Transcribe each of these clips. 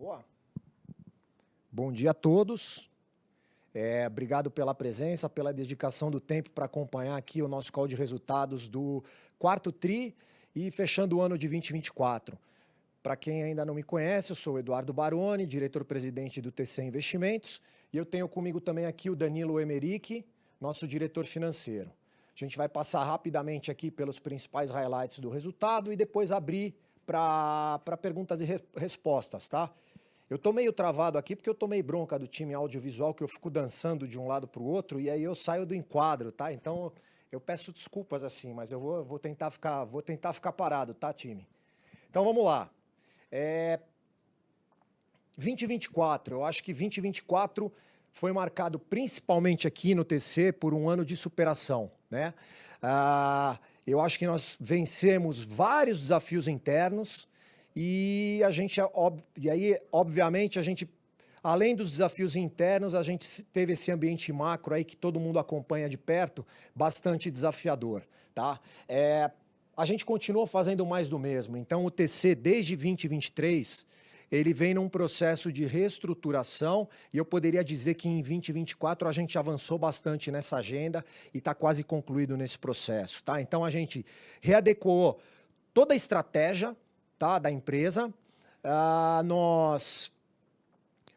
Boa. Bom dia a todos. Obrigado pela presença, pela dedicação do tempo para acompanhar aqui o nosso call de resultados do quarto TRI e fechando o ano de 2024. Para quem ainda não me conhece, eu sou o Eduardo Baroni, diretor-presidente do TC Investimentos, e eu tenho comigo também aqui o Danilo Emerick, nosso diretor financeiro. A gente vai passar rapidamente aqui pelos principais highlights do resultado e depois abrir para perguntas e respostas, tá? Eu tô meio travado aqui porque eu tomei bronca do time audiovisual, que eu fico dançando de um lado para o outro e aí eu saio do enquadro, tá? Então eu peço desculpas assim, mas eu vou tentar ficar parado, tá, time? Então vamos lá. 2024, eu acho que 2024 foi marcado principalmente aqui no TC por um ano de superação, né? Eu acho que nós vencemos vários desafios internos e obviamente, a gente, além dos desafios internos, a gente teve esse ambiente macro aí que todo mundo acompanha de perto, bastante desafiador, tá? A gente continuou fazendo mais do mesmo. Então, o TC, desde 2023, ele vem num processo de reestruturação e eu poderia dizer que em 2024 a gente avançou bastante nessa agenda e está quase concluído nesse processo, tá? Então, a gente readequou toda a estratégia, tá, da empresa, nós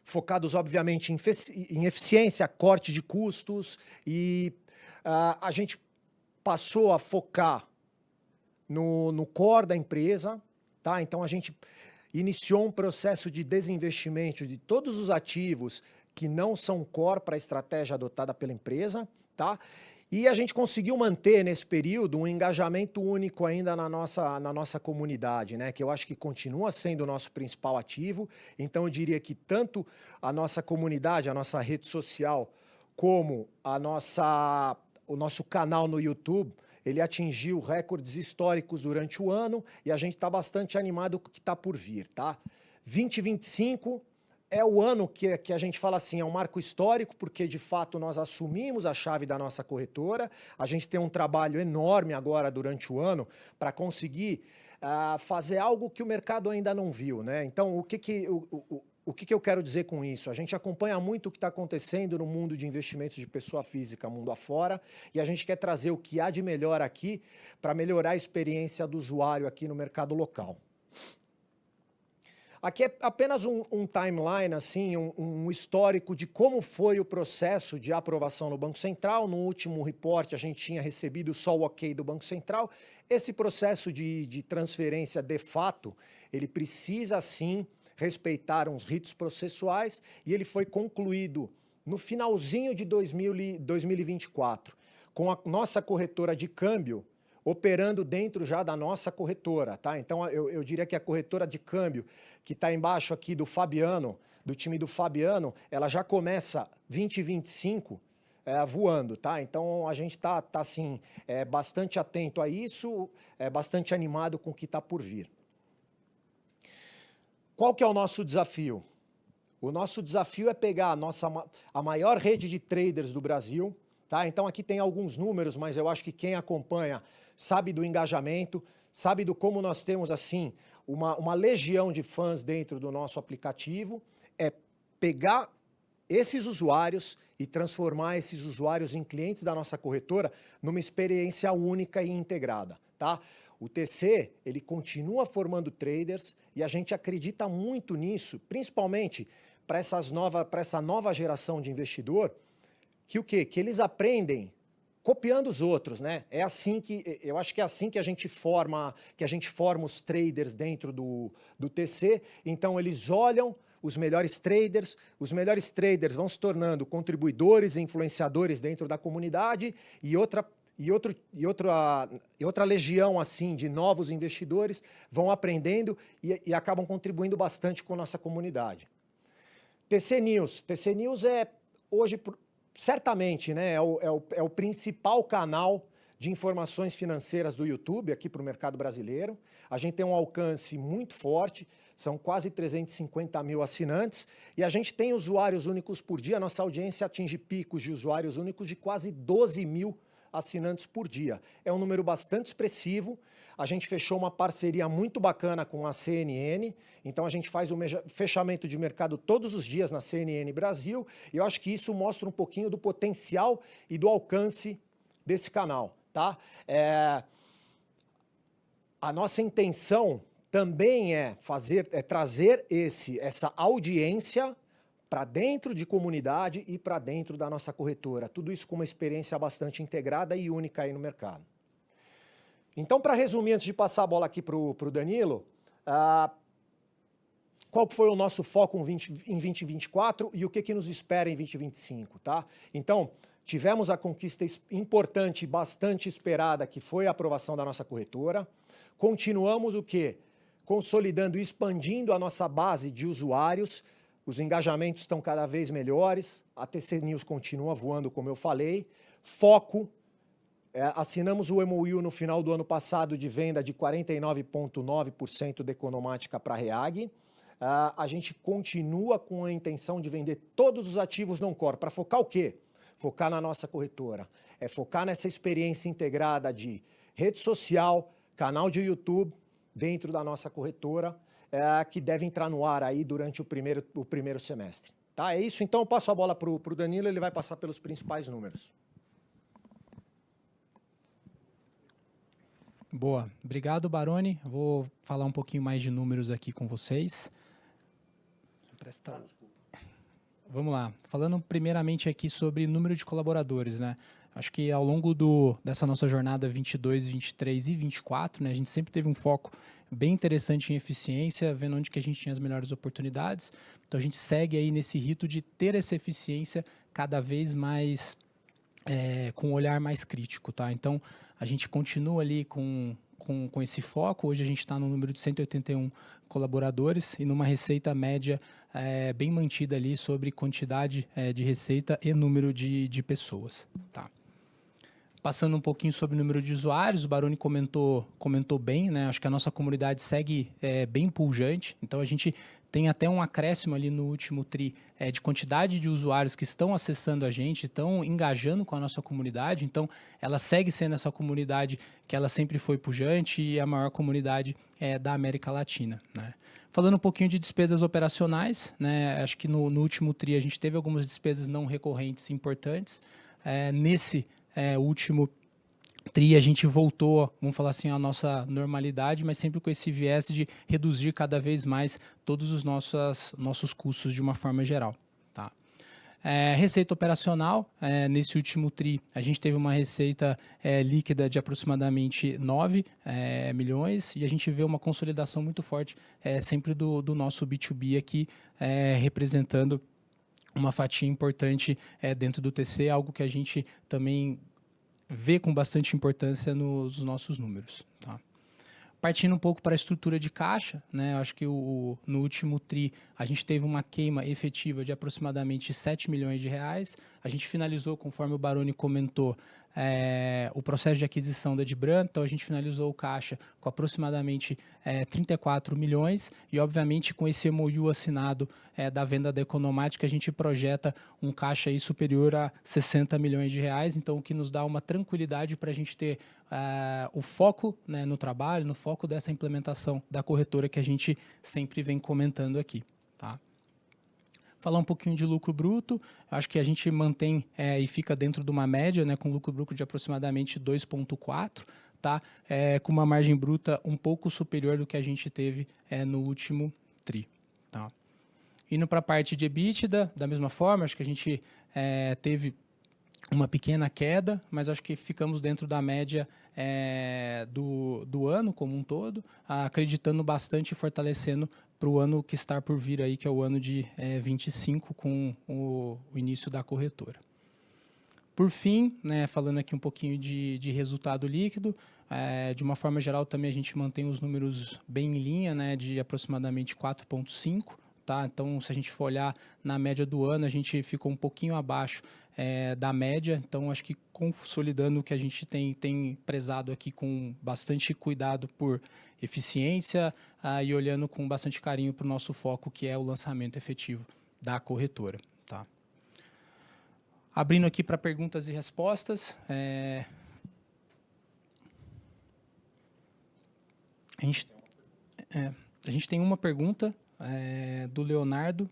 focados, obviamente, em eficiência, corte de custos e a gente passou a focar no core da empresa, tá? Então a gente iniciou um processo de desinvestimento de todos os ativos que não são core para a estratégia adotada pela empresa, tá? E a gente conseguiu manter nesse período um engajamento único ainda na nossa comunidade, né? Que eu acho que continua sendo o nosso principal ativo. Então eu diria que tanto a nossa comunidade, a nossa rede social, como o nosso canal no YouTube, ele atingiu recordes históricos durante o ano e a gente está bastante animado com o que está por vir, tá? 2025 é o ano que a gente fala assim, é um marco histórico, porque de fato nós assumimos a chave da nossa corretora, a gente tem um trabalho enorme agora durante o ano para conseguir fazer algo que o mercado ainda não viu, né? Então, o que eu quero dizer com isso? A gente acompanha muito o que está acontecendo no mundo de investimentos de pessoa física, mundo afora, e a gente quer trazer o que há de melhor aqui para melhorar a experiência do usuário aqui no mercado local. Aqui é apenas um timeline, assim, um histórico de como foi o processo de aprovação no Banco Central. No último report a gente tinha recebido só o ok do Banco Central. Esse processo de transferência de fato, ele precisa sim respeitar uns ritos processuais e ele foi concluído no finalzinho de 2024, com a nossa corretora de câmbio operando dentro já da nossa corretora, tá? Então eu diria que a corretora de câmbio que está embaixo aqui do Fabiano, do time do Fabiano, ela já começa 2025 voando, tá? Então a gente tá assim, bastante atento a isso, bastante animado com o que está por vir. Qual que é o nosso desafio? O nosso desafio é pegar a maior rede de traders do Brasil, tá? Então aqui tem alguns números, mas eu acho que quem acompanha sabe do engajamento, sabe do como nós temos assim uma legião de fãs dentro do nosso aplicativo, é pegar esses usuários e transformar esses usuários em clientes da nossa corretora numa experiência única e integrada, tá? O TC, ele continua formando traders e a gente acredita muito nisso, principalmente para essa nova geração de investidor, que o quê? Que eles aprendem copiando os outros, né? Eu acho que é assim que a gente forma os traders dentro do TC. Então eles olham os melhores traders vão se tornando contribuidores e influenciadores dentro da comunidade e outra legião assim de novos investidores vão aprendendo e acabam contribuindo bastante com a nossa comunidade. TC News é hoje certamente, né, é o principal canal de informações financeiras do YouTube aqui para o mercado brasileiro. A gente tem um alcance muito forte, são quase 350 mil assinantes e a gente tem usuários únicos por dia. A nossa audiência atinge picos de usuários únicos de quase 12 mil assinantes por dia. É um número bastante expressivo. A gente fechou uma parceria muito bacana com a CNN, então a gente faz o fechamento de mercado todos os dias na CNN Brasil, e eu acho que isso mostra um pouquinho do potencial e do alcance desse canal, tá? A nossa intenção também é trazer essa audiência para dentro de comunidade e para dentro da nossa corretora. Tudo isso com uma experiência bastante integrada e única aí no mercado. Então, para resumir, antes de passar a bola aqui para o Danilo, qual que foi o nosso foco em 2024 e o que nos espera em 2025, tá? Então, tivemos a conquista importante, bastante esperada, que foi a aprovação da nossa corretora. Continuamos o quê? Consolidando e expandindo a nossa base de usuários. Os engajamentos estão cada vez melhores, a TC News continua voando, como eu falei. Foco, assinamos o MOU no final do ano passado de venda de 49,9% da Economática para a REAG. A gente continua com a intenção de vender todos os ativos non-core. Para focar o quê? Focar na nossa corretora. É focar nessa experiência integrada de rede social, canal de YouTube, dentro da nossa corretora, que deve entrar no ar aí durante o primeiro semestre. Tá? É isso, então eu passo a bola para o Danilo, ele vai passar pelos principais números. Boa, obrigado Baroni. Vou falar um pouquinho mais de números aqui com vocês. Vamos lá, falando primeiramente aqui sobre número de colaboradores, né? Acho que ao longo dessa nossa jornada 22, 23 e 24, né, a gente sempre teve um foco bem interessante em eficiência, vendo onde que a gente tinha as melhores oportunidades. Então a gente segue aí nesse rito de ter essa eficiência cada vez mais com um olhar mais crítico, tá? Então a gente continua ali com esse foco. Hoje a gente está no número de 181 colaboradores e numa receita média bem mantida ali sobre quantidade de receita e número de pessoas, tá? Passando um pouquinho sobre o número de usuários, o Baroni comentou bem, né? Acho que a nossa comunidade segue bem pujante, então a gente tem até um acréscimo ali no último TRI de quantidade de usuários que estão acessando a gente, estão engajando com a nossa comunidade, então ela segue sendo essa comunidade que ela sempre foi pujante e a maior comunidade da América Latina, né? Falando um pouquinho de despesas operacionais, né? Acho que no último TRI a gente teve algumas despesas não recorrentes importantes. Nesse último TRI a gente voltou, vamos falar assim, à nossa normalidade, mas sempre com esse viés de reduzir cada vez mais todos os nossos custos de uma forma geral, tá? Receita operacional, nesse último TRI a gente teve uma receita líquida de aproximadamente 9 milhões e a gente vê uma consolidação muito forte sempre do nosso B2B aqui, representando uma fatia importante dentro do TC, algo que a gente também vê com bastante importância nos nossos números, tá? Partindo um pouco para a estrutura de caixa, né? Acho que no último TRI a gente teve uma queima efetiva de aproximadamente 7 milhões de reais. A gente finalizou, conforme o Baroni comentou, o processo de aquisição da Edbran, então a gente finalizou o caixa com aproximadamente 34 milhões e, obviamente, com esse MOU assinado da venda da Economática, a gente projeta um caixa aí superior a 60 milhões de reais, então o que nos dá uma tranquilidade para a gente ter o foco, né, no trabalho, no foco dessa implementação da corretora que a gente sempre vem comentando aqui, tá? Falar um pouquinho de lucro bruto, acho que a gente mantém e fica dentro de uma média, né, com lucro bruto de aproximadamente 2,4, tá? Com uma margem bruta um pouco superior do que a gente teve no último TRI, tá? Indo para a parte de EBITDA, da mesma forma, acho que a gente teve uma pequena queda, mas acho que ficamos dentro da média do ano como um todo, acreditando bastante e fortalecendo para o ano que está por vir aí, que é o ano de 25, com o início da corretora. Por fim, né, falando aqui um pouquinho de resultado líquido, de uma forma geral também a gente mantém os números bem em linha, né, de aproximadamente 4,5, tá? Então, se a gente for olhar na média do ano, a gente ficou um pouquinho abaixo da média, então acho que consolidando o que a gente tem prezado aqui com bastante cuidado por eficiência e olhando com bastante carinho para o nosso foco, que é o lançamento efetivo da corretora, tá? Abrindo aqui para perguntas e respostas, A gente, a gente tem uma pergunta do Leonardo,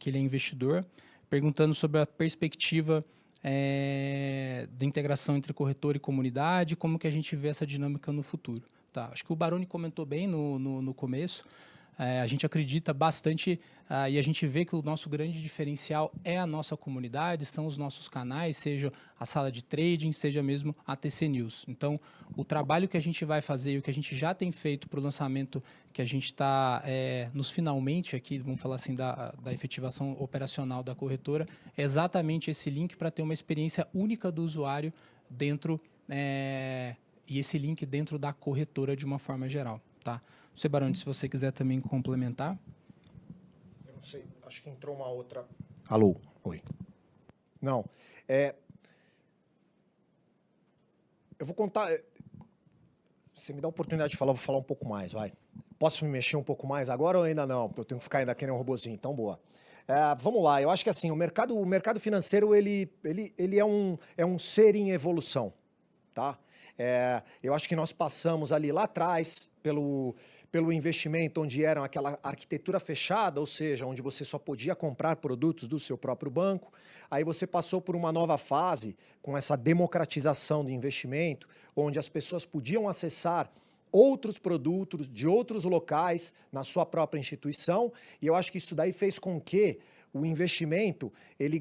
que ele é investidor, perguntando sobre a perspectiva da integração entre corretor e comunidade, como que a gente vê essa dinâmica no futuro. Tá? Acho que o Baroni comentou bem no começo. A gente acredita bastante e a gente vê que o nosso grande diferencial é a nossa comunidade, são os nossos canais, seja a sala de trading, seja mesmo a TC News. Então, o trabalho que a gente vai fazer e o que a gente já tem feito para o lançamento, que a gente está nos finalmente aqui, vamos falar assim, da efetivação operacional da corretora, é exatamente esse link para ter uma experiência única do usuário dentro, e esse link dentro da corretora de uma forma geral. Tá? Não sei, Baroni, se você quiser também complementar. Eu não sei, acho que entrou uma outra... Alô? Oi. Não, eu vou contar... Você me dá a oportunidade de falar, eu vou falar um pouco mais, vai. Posso me mexer um pouco mais agora ou ainda não? Eu tenho que ficar ainda que nem um robozinho, então boa. Vamos lá, eu acho que assim, o mercado financeiro, ele é um ser em evolução, tá? Eu acho que nós passamos ali lá atrás pelo investimento onde era aquela arquitetura fechada, ou seja, onde você só podia comprar produtos do seu próprio banco. Aí você passou por uma nova fase com essa democratização do investimento, onde as pessoas podiam acessar outros produtos de outros locais na sua própria instituição, e eu acho que isso daí fez com que o investimento ele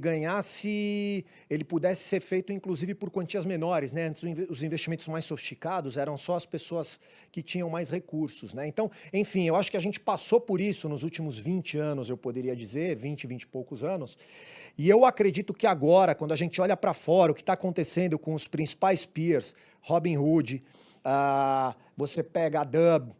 pudesse ser feito inclusive por quantias menores, né? Antes os investimentos mais sofisticados eram só as pessoas que tinham mais recursos, né? Então, enfim, eu acho que a gente passou por isso nos últimos 20 anos, eu poderia dizer, 20 e poucos anos, e eu acredito que agora, quando a gente olha para fora, o que está acontecendo com os principais peers, Robinhood, você pega a Dub,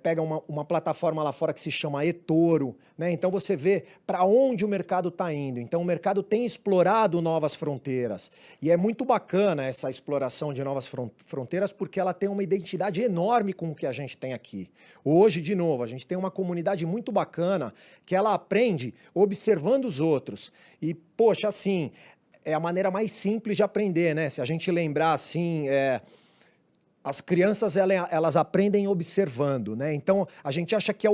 pega uma plataforma lá fora que se chama eToro, né? Então você vê para onde o mercado está indo. Então o mercado tem explorado novas fronteiras. E é muito bacana essa exploração de novas fronteiras porque ela tem uma identidade enorme com o que a gente tem aqui. Hoje, de novo, a gente tem uma comunidade muito bacana que ela aprende observando os outros. E, poxa, assim, é a maneira mais simples de aprender, né? Se a gente lembrar assim... As crianças, elas aprendem observando, né? Então, a gente acha que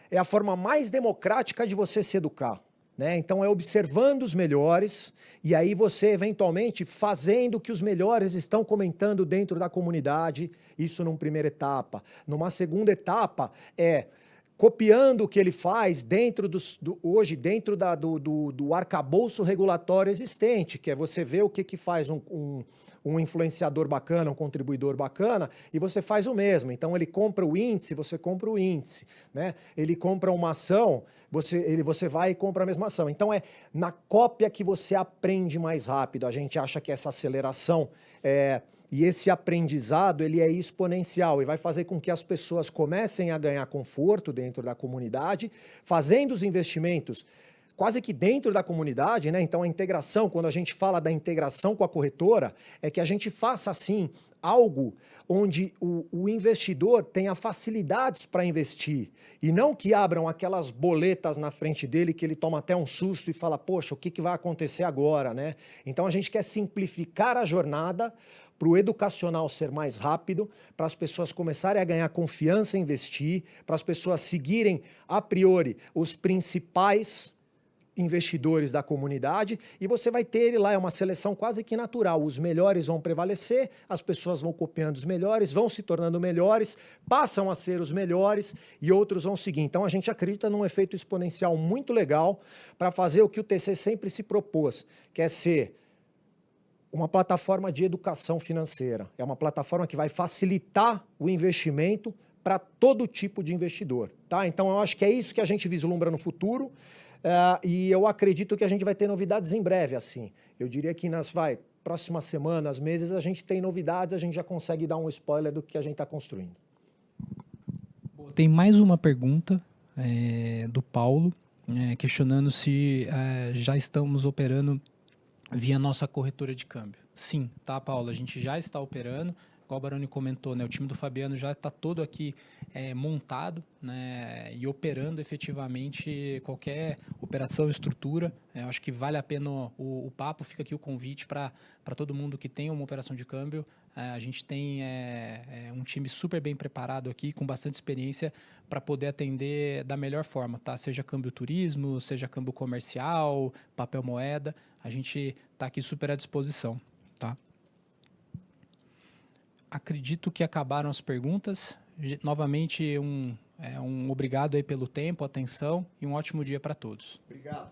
é a forma mais democrática de você se educar, né? Então, é observando os melhores e aí você, eventualmente, fazendo o que os melhores estão comentando dentro da comunidade, isso numa primeira etapa. Numa segunda etapa, copiando o que ele faz dentro hoje dentro do arcabouço regulatório existente, que é você ver o que faz um influenciador bacana, um contribuidor bacana, e você faz o mesmo. Então ele compra o índice, você compra o índice, né? Ele compra uma ação, você vai e compra a mesma ação. Então é na cópia que você aprende mais rápido. A gente acha que essa aceleração e esse aprendizado, ele é exponencial e vai fazer com que as pessoas comecem a ganhar conforto dentro da comunidade, fazendo os investimentos quase que dentro da comunidade, né? Então a integração, quando a gente fala da integração com a corretora, é que a gente faça, assim, algo onde o investidor tenha facilidades para investir e não que abram aquelas boletas na frente dele que ele toma até um susto e fala, poxa, o que vai acontecer agora, né? Então a gente quer simplificar a jornada para o educacional ser mais rápido, para as pessoas começarem a ganhar confiança em investir, para as pessoas seguirem a priori os principais investidores da comunidade, e você vai ter ele lá, é uma seleção quase que natural, os melhores vão prevalecer, as pessoas vão copiando os melhores, vão se tornando melhores, passam a ser os melhores e outros vão seguir. Então a gente acredita num efeito exponencial muito legal para fazer o que o TC sempre se propôs, que é ser uma plataforma de educação financeira, é uma plataforma que vai facilitar o investimento para todo tipo de investidor, tá? Então eu acho que é isso que a gente vislumbra no futuro. E eu acredito que a gente vai ter novidades em breve, assim. Eu diria que nas próximas semanas, meses, a gente tem novidades, a gente já consegue dar um spoiler do que a gente está construindo. Tem mais uma pergunta do Paulo, questionando se já estamos operando via nossa corretora de câmbio. Sim, tá, Paulo? A gente já está operando. igual o Baroni comentou, né, o time do Fabiano já está todo aqui montado, né, e operando efetivamente qualquer operação, estrutura. Eu acho que vale a pena o papo, fica aqui o convite para todo mundo que tem uma operação de câmbio. A gente tem um time super bem preparado aqui, com bastante experiência, para poder atender da melhor forma, tá? Seja câmbio turismo, seja câmbio comercial, papel moeda, a gente está aqui super à disposição, tá? Acredito que acabaram as perguntas. Novamente, um obrigado aí pelo tempo, atenção e um ótimo dia para todos. Obrigado.